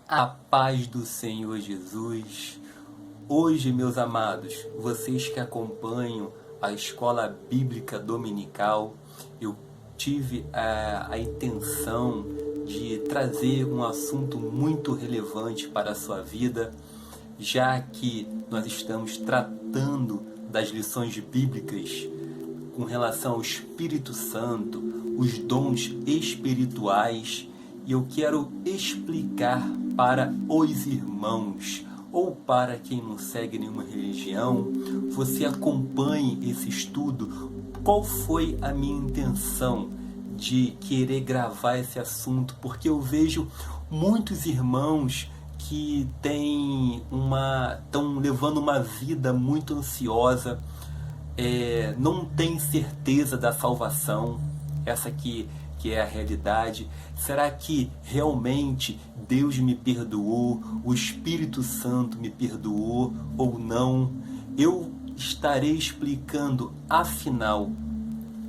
A paz do Senhor Jesus. Hoje, meus amados, vocês que acompanham a Escola Bíblica Dominical, eu tive a intenção de trazer um assunto muito relevante para a sua vida, já que nós estamos tratando das lições bíblicas com relação ao Espírito Santo, os dons espirituais, e eu quero explicar para os irmãos, ou para quem não segue nenhuma religião, você acompanhe esse estudo. Qual foi a minha intenção de querer gravar esse assunto? Porque eu vejo muitos irmãos que estão levando uma vida muito ansiosa, não tem certeza da salvação, essa que é a realidade. Será que realmente Deus me perdoou? O Espírito Santo me perdoou ou não? Eu estarei explicando, afinal,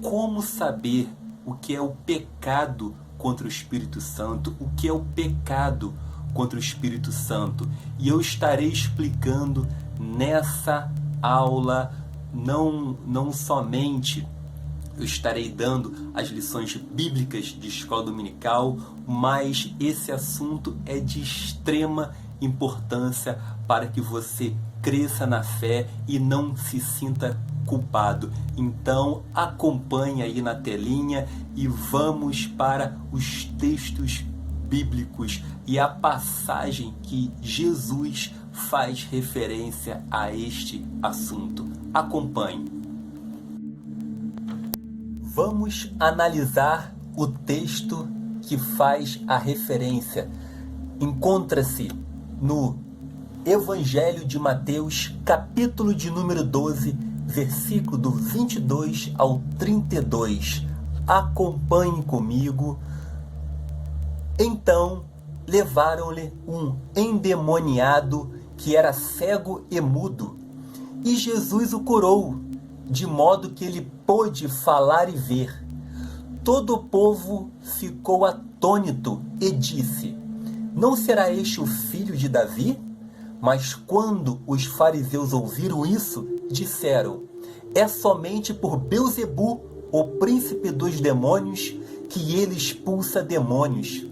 como saber o que é o pecado contra o Espírito Santo, o que é o pecado contra o Espírito Santo. E eu estarei explicando nessa aula, não somente eu estarei dando as lições bíblicas de escola dominical, mas esse assunto é de extrema importância para que você cresça na fé e não se sinta culpado. Então acompanhe aí na telinha e vamos para os textos bíblicos e a passagem que Jesus faz referência a este assunto. Acompanhe. Vamos analisar o texto que faz a referência. Encontra-se no Evangelho de Mateus, capítulo de número 12, versículo do 22 ao 32. Acompanhe comigo. Então levaram-lhe um endemoniado que era cego e mudo, e Jesus o curou, de modo que ele pôde falar e ver. Todo o povo ficou atônito e disse: não será este o filho de Davi? Mas quando os fariseus ouviram isso, disseram: é somente por Belzebu, o príncipe dos demônios, que ele expulsa demônios.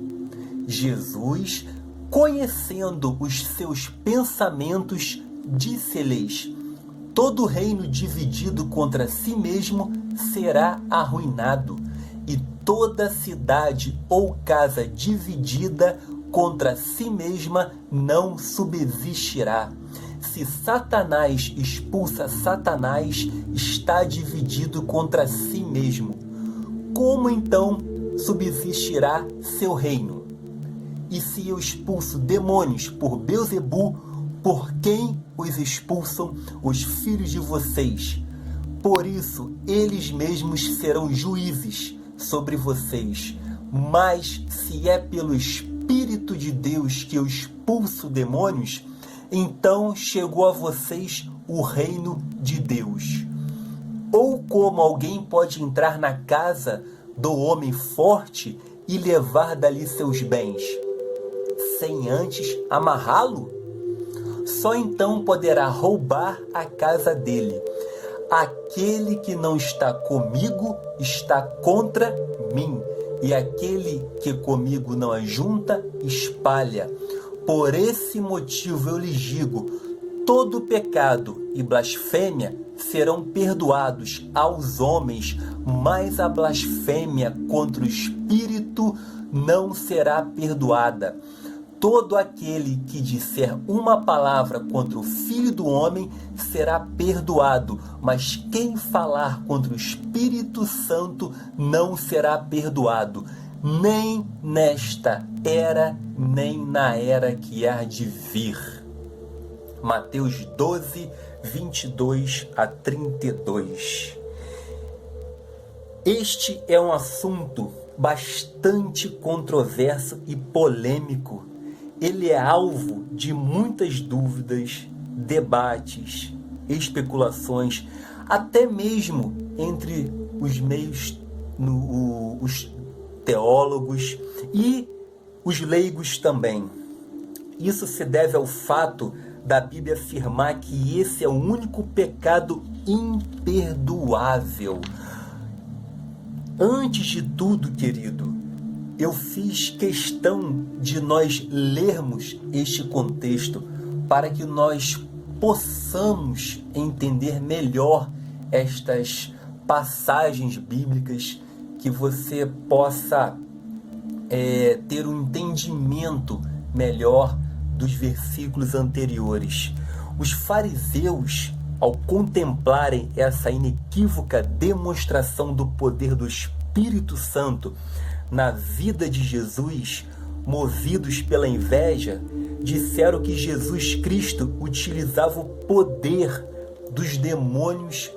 Jesus, conhecendo os seus pensamentos, disse-lhes: todo reino dividido contra si mesmo será arruinado, e toda cidade ou casa dividida contra si mesma não subsistirá. Se Satanás expulsa Satanás, está dividido contra si mesmo. Como então subsistirá seu reino? E se eu expulso demônios por Belzebu, por quem os expulsam os filhos de vocês? Por isso, eles mesmos serão juízes sobre vocês. Mas se é pelo Espírito de Deus que eu expulso demônios, então chegou a vocês o reino de Deus. Ou como alguém pode entrar na casa do homem forte e levar dali seus bens, sem antes amarrá-lo? Só então poderá roubar a casa dele. Aquele que não está comigo está contra mim, e aquele que comigo não ajunta, espalha. Por esse motivo eu lhes digo: todo pecado e blasfêmia serão perdoados aos homens, mas a blasfêmia contra o Espírito não será perdoada. Todo aquele que disser uma palavra contra o Filho do Homem será perdoado, mas quem falar contra o Espírito Santo não será perdoado, nem nesta era, nem na era que há de vir. Mateus 12, 22 a 32. Este é um assunto bastante controverso e polêmico. Ele é alvo de muitas dúvidas, debates, especulações, até mesmo entre os meios, os teólogos e os leigos também. Isso se deve ao fato da Bíblia afirmar que esse é o único pecado imperdoável. Antes de tudo, querido, eu fiz questão de nós lermos este contexto para que nós possamos entender melhor estas passagens bíblicas, que você possa ter um entendimento melhor dos versículos anteriores. Os fariseus, ao contemplarem essa inequívoca demonstração do poder do Espírito Santo na vida de Jesus, movidos pela inveja, disseram que Jesus Cristo utilizava o poder dos demônios.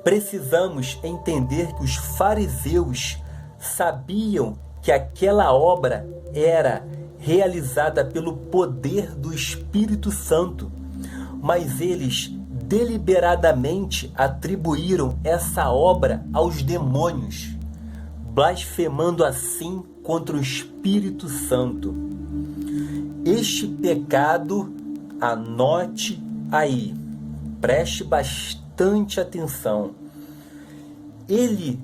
Precisamos entender que os fariseus sabiam que aquela obra era realizada pelo poder do Espírito Santo, mas eles deliberadamente atribuíram essa obra aos demônios, blasfemando assim contra o Espírito Santo. Este pecado, anote aí, preste bastante atenção, ele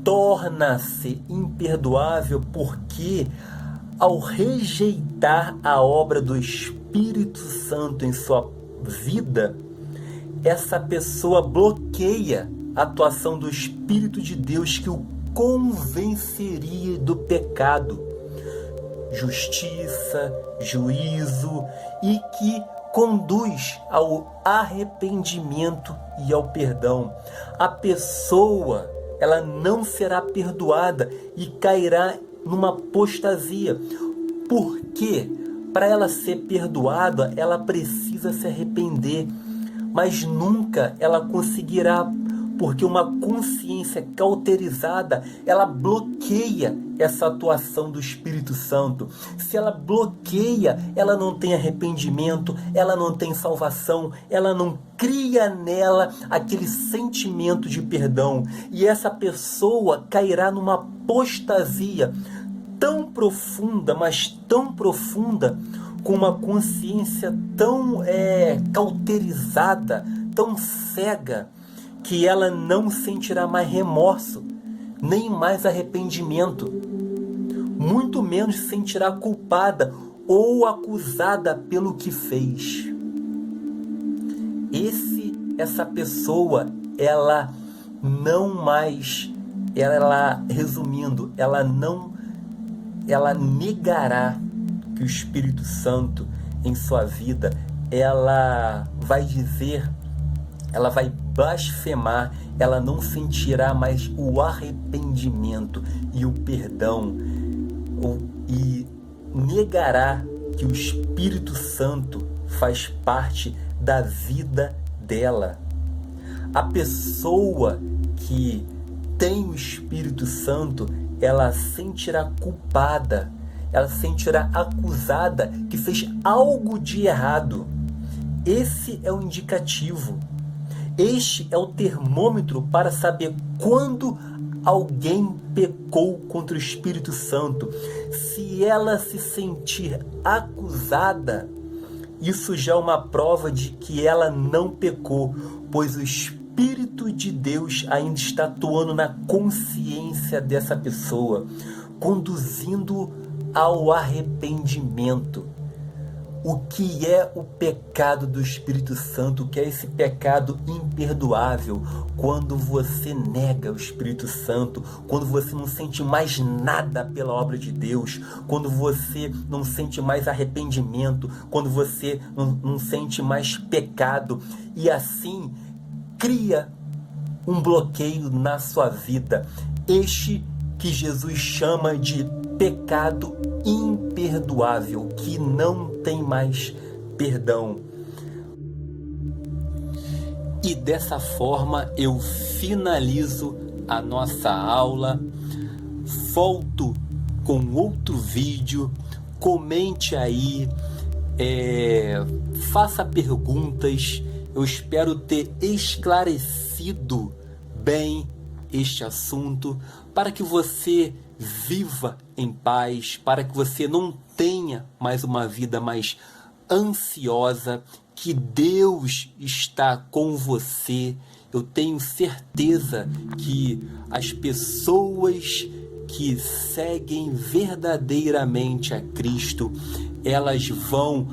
torna-se imperdoável porque, ao rejeitar a obra do Espírito Santo em sua vida, essa pessoa bloqueia a atuação do Espírito de Deus que o convenceria do pecado, justiça, juízo e que conduz ao arrependimento e ao perdão. A pessoa, ela não será perdoada e cairá numa apostasia. Porque para ela ser perdoada, ela precisa se arrepender, mas nunca ela conseguirá, porque uma consciência cauterizada, ela bloqueia essa atuação do Espírito Santo. Se ela bloqueia, ela não tem arrependimento, ela não tem salvação, ela não cria nela aquele sentimento de perdão. E essa pessoa cairá numa apostasia tão profunda, mas tão profunda, com uma consciência tão cauterizada, tão cega, que ela não sentirá mais remorso, nem mais arrependimento, muito menos se sentirá culpada ou acusada pelo que fez. Essa pessoa, ela resumindo, ela negará que o Espírito Santo em sua vida, ela vai blasfemar, ela não sentirá mais o arrependimento e o perdão, e negará que o Espírito Santo faz parte da vida dela. A pessoa que tem o Espírito Santo, ela sentirá culpada, ela sentirá acusada que fez algo de errado. Esse é o indicativo. Este é o termômetro para saber quando alguém pecou contra o Espírito Santo. Se ela se sentir acusada, isso já é uma prova de que ela não pecou, pois o Espírito de Deus ainda está atuando na consciência dessa pessoa, conduzindo ao arrependimento. O que é o pecado do Espírito Santo? O que é esse pecado imperdoável? Quando você nega o Espírito Santo, quando você não sente mais nada pela obra de Deus, quando você não sente mais arrependimento, quando você não sente mais pecado, e assim cria um bloqueio na sua vida. Este que Jesus chama de pecado imperdoável, que não tem mais perdão. E dessa forma eu finalizo a nossa aula. Volto com outro vídeo. Comente aí, faça perguntas. Eu espero ter esclarecido bem este assunto, para que você viva em paz, para que você não tenha tenha mais uma vida mais ansiosa, que Deus está com você. Eu tenho certeza que as pessoas que seguem verdadeiramente a Cristo, elas vão,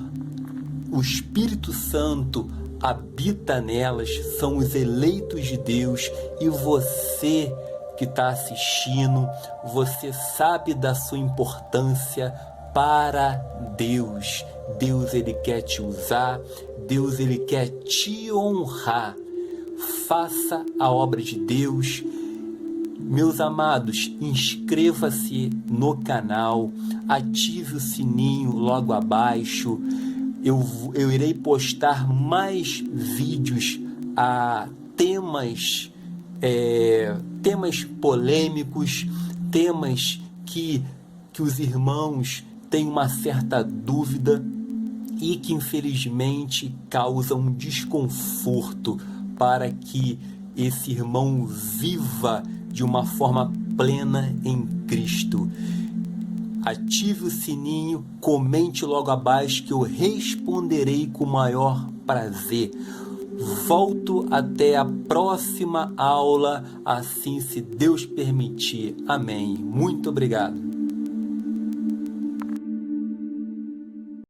o Espírito Santo habita nelas, são os eleitos de Deus, e você que está assistindo, você sabe da sua importância para Deus. Deus, ele quer te usar, Deus, ele quer te honrar. Faça a obra de Deus. Meus amados, inscreva-se no canal, ative o sininho logo abaixo. Eu irei postar mais vídeos a temas polêmicos, temas que os irmãos têm uma certa dúvida e que infelizmente causam desconforto para que esse irmão viva de uma forma plena em Cristo. Ative o sininho, comente logo abaixo que eu responderei com o maior prazer. Volto até a próxima aula, assim se Deus permitir. Amém. Muito obrigado.